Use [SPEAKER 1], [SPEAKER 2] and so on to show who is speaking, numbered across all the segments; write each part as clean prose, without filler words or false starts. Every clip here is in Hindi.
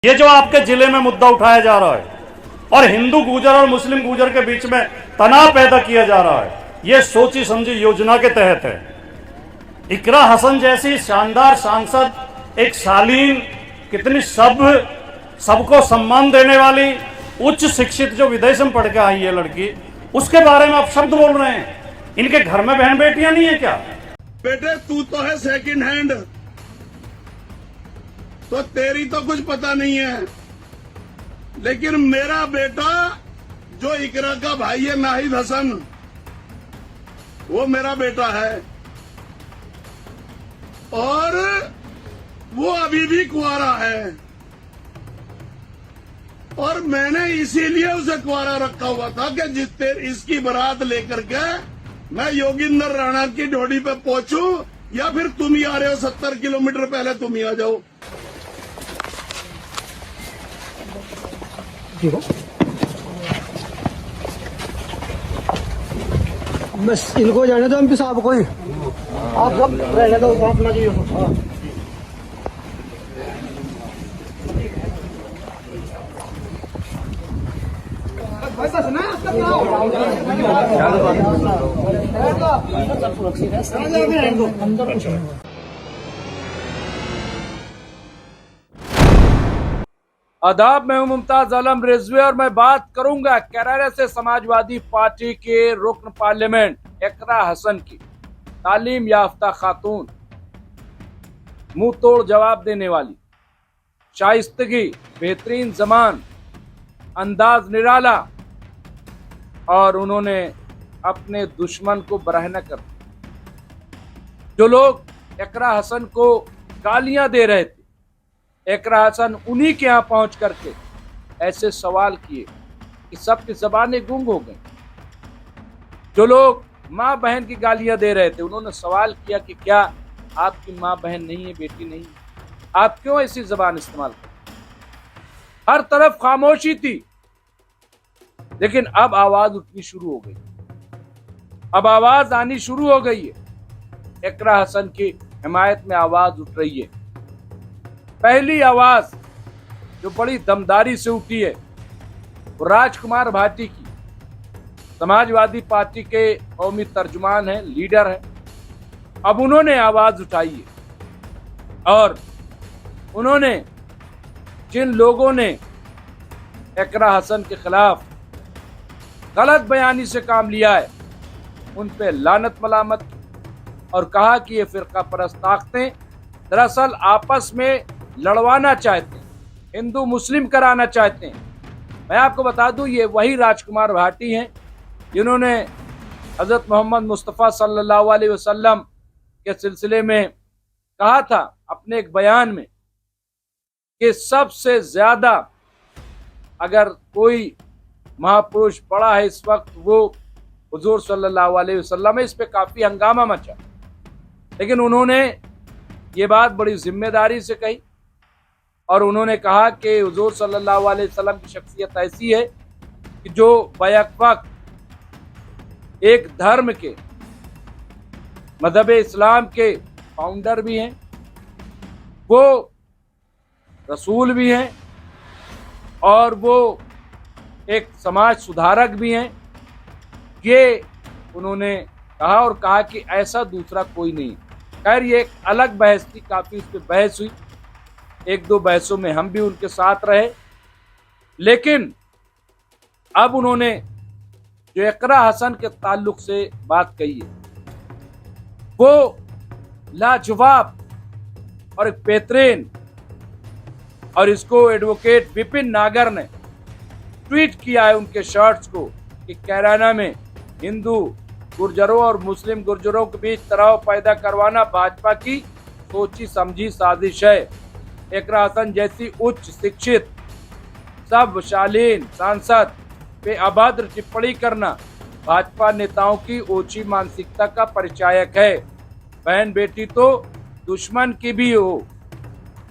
[SPEAKER 1] ये जो आपके जिले में मुद्दा उठाया जा रहा है और हिंदू गुर्जर और मुस्लिम गुर्जर के बीच में तनाव पैदा किया जा रहा है, ये सोची समझी योजना के तहत है। इकरा हसन जैसी शानदार सांसद, एक शालीन, कितनी सबको सम्मान देने वाली उच्च शिक्षित जो विदेश में पढ़ के आई है लड़की, उसके बारे में आप शब्द बोल रहे हैं। इनके घर में बहन बेटियां नहीं है क्या?
[SPEAKER 2] बेटे तू तो है सेकंड हैंड, तो तेरी तो कुछ पता नहीं है, लेकिन मेरा बेटा जो इकरा का भाई है नाहिद हसन, वो मेरा बेटा है और वो अभी भी कुंवारा है और मैंने इसीलिए उसे कुंवारा रखा हुआ था कि इसकी बारात लेकर के मैं योगिंदर राणा की ढोड़ी पे पहुंचूं या फिर तुम ही आ रहे हो 70 किलोमीटर पहले तुम ही आ जाओ।
[SPEAKER 3] बस इनको जाने दो, एमपी साहब को ही आप सब रहने दो अपना जी।
[SPEAKER 4] आदाब, मैं हूं मुमताज आलम रिजवी और मैं बात करूंगा केरल से समाजवादी पार्टी के रुकन पार्लियामेंट इकरा हसन की। तालीम याफ्ता खातून, मुंह तोड़ जवाब देने वाली, शाइस्तगी, बेहतरीन जबान, अंदाज निराला, और उन्होंने अपने दुश्मन को बरहना कर जो लोग इकरा हसन को गालियां दे रहे थे, इकरा हसन उन्हीं के यहां पहुंच करके ऐसे सवाल किए कि सबकी जबानें गुंग हो गई। जो लोग माँ बहन की गालियां दे रहे थे, उन्होंने सवाल किया कि क्या आपकी माँ बहन नहीं है, बेटी नहीं है, आप क्यों ऐसी जबान इस्तेमाल करते? हर तरफ खामोशी थी, लेकिन अब आवाज उठनी शुरू हो गई, अब आवाज आनी शुरू हो गई है। इकरा हसन की हिमायत में आवाज उठ रही है। पहली आवाज जो बड़ी दमदारी से उठी है वो राजकुमार भाटी की, समाजवादी पार्टी के कौमी तर्जुमान हैं, लीडर हैं। अब उन्होंने आवाज उठाई है और उन्होंने जिन लोगों ने इकरा हसन के खिलाफ गलत बयानी से काम लिया है उन पे लानत मलामत और कहा कि ये फिरका परस्त ताकतें दरअसल आपस में लड़वाना चाहते हैं, हिंदू मुस्लिम कराना चाहते हैं। मैं आपको बता दूं, ये वही राजकुमार भाटी हैं जिन्होंने हजरत मोहम्मद मुस्तफ़ा सल्लल्लाहु अलैहि वसल्लम के सिलसिले में कहा था अपने एक बयान में कि सबसे ज्यादा अगर कोई महापुरुष पड़ा है इस वक्त वो हुजूर सल्लल्लाहु अलैहि वसल्लम है। इस पे काफी हंगामा मचा, लेकिन उन्होंने ये बात बड़ी जिम्मेदारी से कही और उन्होंने कहा कि हुजूर सल्लल्लाहु अलैहि वसल्लम की शख्सियत ऐसी है कि जो बैक वक्त एक धर्म के, मजहब इस्लाम के फाउंडर भी हैं, वो रसूल भी हैं और वो एक समाज सुधारक भी हैं। ये उन्होंने कहा और कहा कि ऐसा दूसरा कोई नहीं। खैर, ये एक अलग बहस थी, काफी इस पर बहस हुई, एक दो बहसों में हम भी उनके साथ रहे, लेकिन अब उन्होंने जो इकरा हसन के ताल्लुक से बात कही है वो लाजवाब और एक बेहतरीन, और इसको एडवोकेट विपिन नागर ने ट्वीट किया है उनके शर्ट्स को कि कैराना में हिंदू गुर्जरों और मुस्लिम गुर्जरों के बीच तनाव पैदा करवाना भाजपा की सोची समझी साजिश है। इकरा हसन जैसी उच्च शिक्षित सब शालीन सांसद पे अभद्र टिप्पणी करना भाजपा नेताओं की ओछी मानसिकता का परिचायक है। बहन बेटी तो दुश्मन की भी हो,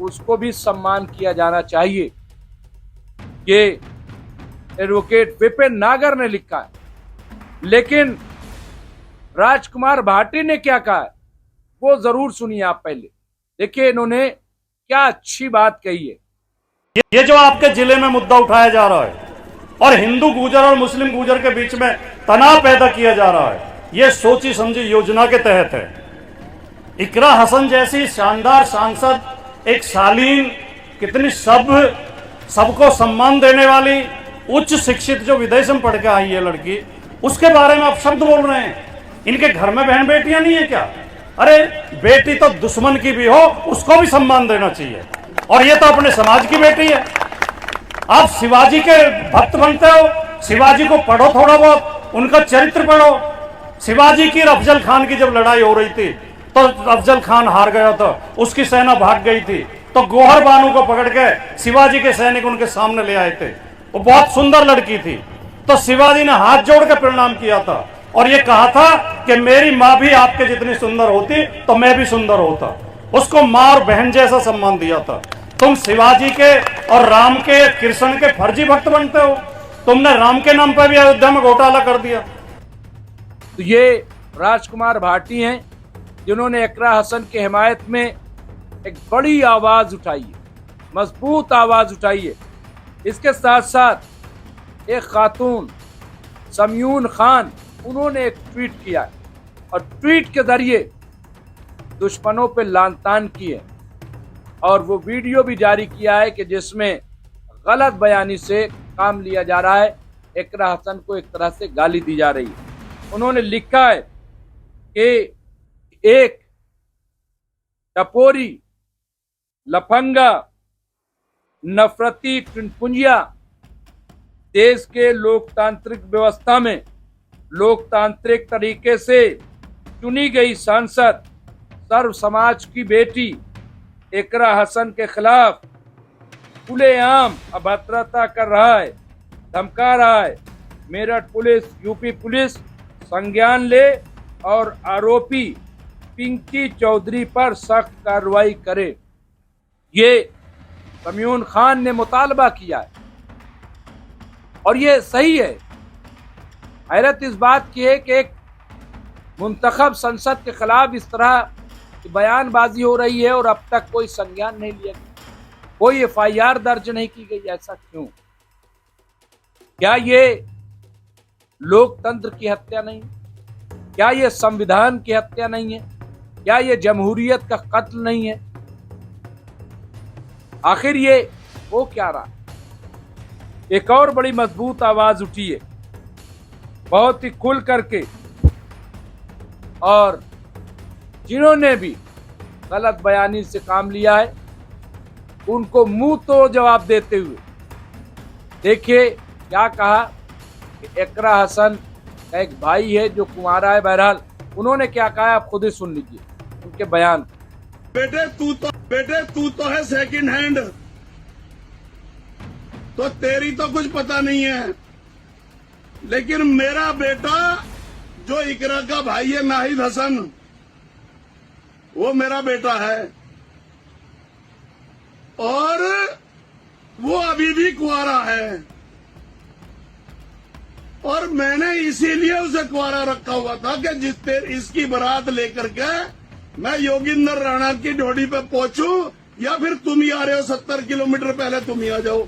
[SPEAKER 4] उसको भी सम्मान किया जाना चाहिए, ये एडवोकेट विपिन नागर ने लिखा है। लेकिन राजकुमार भाटी ने क्या कहा है वो जरूर सुनिए आप। पहले देखिए इन्होंने क्या अच्छी बात कही है।
[SPEAKER 1] ये जो आपके जिले में मुद्दा उठाया जा रहा है और हिंदू गुर्जर और मुस्लिम गुर्जर के बीच में तनाव पैदा किया जा रहा है, ये सोची समझी योजना के तहत है। इकरा हसन जैसी शानदार सांसद, एक शालीन, कितनी सबको सम्मान देने वाली, उच्च शिक्षित, जो विदेश में पढ़ के आई है लड़की, उसके बारे में आप शब्द बोल रहे हैं। इनके घर में बहन बेटियां नहीं है क्या? अरे बेटी तो दुश्मन की भी हो, उसको भी सम्मान देना चाहिए। और ये तो अपने समाज की बेटी है। आप शिवाजी के भक्त बनते हो, शिवाजी को पढ़ो थोड़ा बहुत, उनका चरित्र पढ़ो। शिवाजी की और अफजल खान की जब लड़ाई हो रही थी तो अफजल खान हार गया था, उसकी सेना भाग गई थी, तो गोहर बानू को पकड़ के शिवाजी के सैनिक उनके सामने ले आए थे। वो बहुत सुंदर लड़की थी, तो शिवाजी ने हाथ जोड़ के प्रणाम किया था और ये कहा था कि मेरी माँ भी आपके जितनी सुंदर होती तो मैं भी सुंदर होता। उसको माँ और बहन जैसा सम्मान दिया था। तुम शिवाजी के और राम के, कृष्ण के फर्जी भक्त बनते हो। तुमने राम के नाम पर भी अयोध्या में घोटाला कर दिया।
[SPEAKER 4] तो ये राजकुमार भाटी हैं जिन्होंने इकरा हसन की हिमायत में एक बड़ी आवाज उठाई है, मजबूत आवाज उठाई है। इसके साथ साथ एक खातून समयून खान, उन्होंने एक ट्वीट किया और ट्वीट के जरिए दुश्मनों पे लानतान की है और वो वीडियो भी जारी किया है कि जिसमें गलत बयानी से काम लिया जा रहा है। इकरा हसन को एक तरह से गाली दी जा रही है। उन्होंने लिखा है कि एक टपोरी, लफंगा, नफरती टुनपुंजिया देश के लोकतांत्रिक व्यवस्था में लोकतांत्रिक तरीके से चुनी गई सांसद, सर्व समाज की बेटी इकरा हसन के खिलाफ खुलेआम अभद्रता कर रहा है, धमका रहा है। मेरठ पुलिस, यूपी पुलिस संज्ञान ले और आरोपी पिंकी चौधरी पर सख्त कार्रवाई करे, ये समयून खान ने मुतालबा किया है और ये सही है। हैरत इस बात की है कि एक मुंतखब संसद के खिलाफ इस तरह की बयानबाजी हो रही है और अब तक कोई संज्ञान नहीं लिया गया, कोई FIR दर्ज नहीं की गई। ऐसा क्यों? क्या ये लोकतंत्र की हत्या नहीं? क्या ये संविधान की हत्या नहीं है? क्या ये जमहूरियत का कत्ल नहीं है? आखिर ये वो क्या रहा? एक और बड़ी मजबूत आवाज उठी है, बहुत ही खुल करके, और जिन्होंने भी गलत बयानी से काम लिया है उनको मुंह तोड़ जवाब देते हुए देखिए क्या कहा कि इकरा हसन का एक भाई है जो कुंवारा है। बहरहाल उन्होंने क्या कहा आप खुद ही सुन लीजिए उनके बयान।
[SPEAKER 2] बेटे तू तो है सेकंड हैंड, तो तेरी तो कुछ पता नहीं है, लेकिन मेरा बेटा जो इकरा का भाई है नाहिद हसन, वो मेरा बेटा है और वो अभी भी कुंवारा है। और मैंने इसीलिए उसे कुंवारा रखा हुआ था कि इसकी बारात लेकर के मैं योगिंदर राणा की ढोड़ी पे पहुंचूं, या फिर तुम ही आ रहे हो 70 किलोमीटर पहले तुम ही आ जाओ।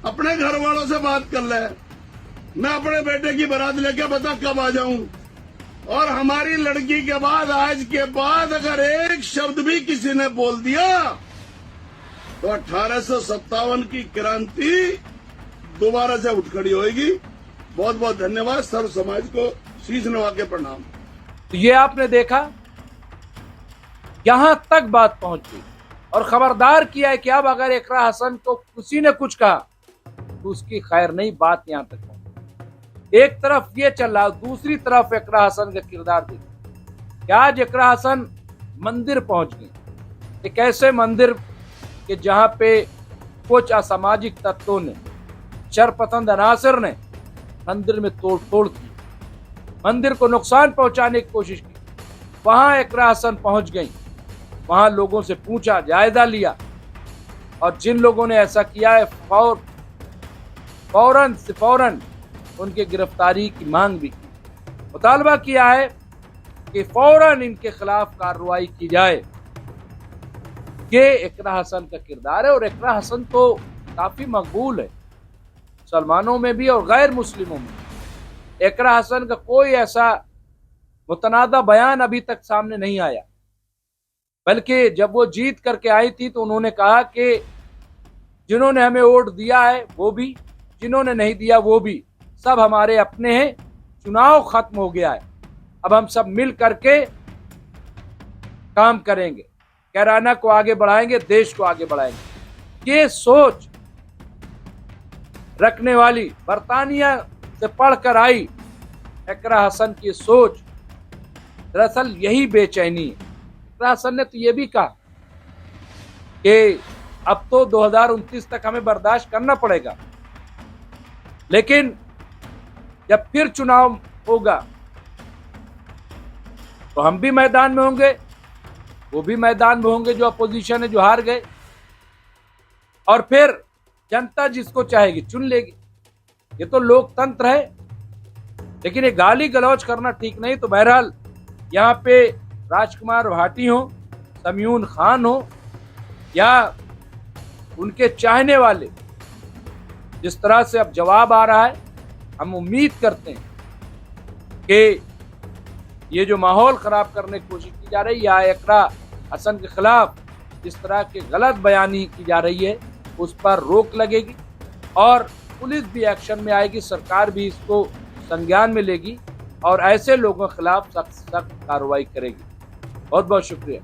[SPEAKER 2] अपने घर वालों से बात कर ले, मैं अपने बेटे की बारात लेके बता कब आ जाऊं। और हमारी लड़की के बाद, आज के बाद अगर एक शब्द भी किसी ने बोल दिया तो 1857 की क्रांति दोबारा से उठ खड़ी होगी। बहुत बहुत धन्यवाद। सर्व समाज को शीश नवा के प्रणाम।
[SPEAKER 4] तो ये आपने देखा, यहां तक बात पहुंच गई और खबरदार किया है कि अब अगर इकरा हसन को किसी ने कुछ कहा तो उसकी खैर नहीं। बात यहां तक पहुंची। एक तरफ ये चल रहा, दूसरी तरफ इकरा हसन का किरदार देखिए कि आज इकरा हसन मंदिर पहुंच गए। एक ऐसे मंदिर कि जहां पे कुछ असामाजिक तत्वों ने, शरपसंद अनासर ने मंदिर में तोड़ की, मंदिर को नुकसान पहुंचाने की कोशिश की। वहां इकरा हसन पहुंच गई, वहां लोगों से पूछा, जायजा लिया और जिन लोगों ने ऐसा किया है फौरन उनकी गिरफ्तारी की मांग भी की। मुतालबा किया है कि फौरन इनके खिलाफ कार्रवाई की जाए। ये इकरा हसन का किरदार है। और इकरा हसन तो काफी मकबूल है मुसलमानों में भी और गैर मुस्लिमों में। इकरा हसन का कोई ऐसा मुतनादा बयान अभी तक सामने नहीं आया, बल्कि जब वो जीत करके आई थी तो उन्होंने कहा कि जिन्होंने हमें वोट दिया है वो भी, जिन्होंने नहीं दिया वो भी, सब हमारे अपने हैं, चुनाव खत्म हो गया है, अब हम सब मिल करके काम करेंगे, कैराना को आगे बढ़ाएंगे, देश को आगे बढ़ाएंगे। ये सोच रखने वाली बरतानिया से पढ़कर आई इकरा हसन की सोच, दरअसल यही बेचैनी है। इकरा हसन ने तो ये भी कहा कि अब तो 2029 तक हमें बर्दाश्त करना पड़ेगा, लेकिन जब फिर चुनाव होगा तो हम भी मैदान में होंगे, वो भी मैदान में होंगे जो अपोजिशन है, जो हार गए, और फिर जनता जिसको चाहेगी चुन लेगी। ये तो लोकतंत्र है। लेकिन ये गाली गलौज करना ठीक नहीं। तो बहरहाल यहाँ पे राजकुमार भाटी हो, समयून खान हो, या उनके चाहने वाले, जिस तरह से अब जवाब आ रहा है, हम उम्मीद करते हैं कि ये जो माहौल खराब करने की कोशिश की जा रही है या इकरा हसन के खिलाफ जिस तरह की गलत बयानी की जा रही है, उस पर रोक लगेगी और पुलिस भी एक्शन में आएगी, सरकार भी इसको संज्ञान में लेगी और ऐसे लोगों के खिलाफ सख्त कार्रवाई करेगी। बहुत बहुत शुक्रिया।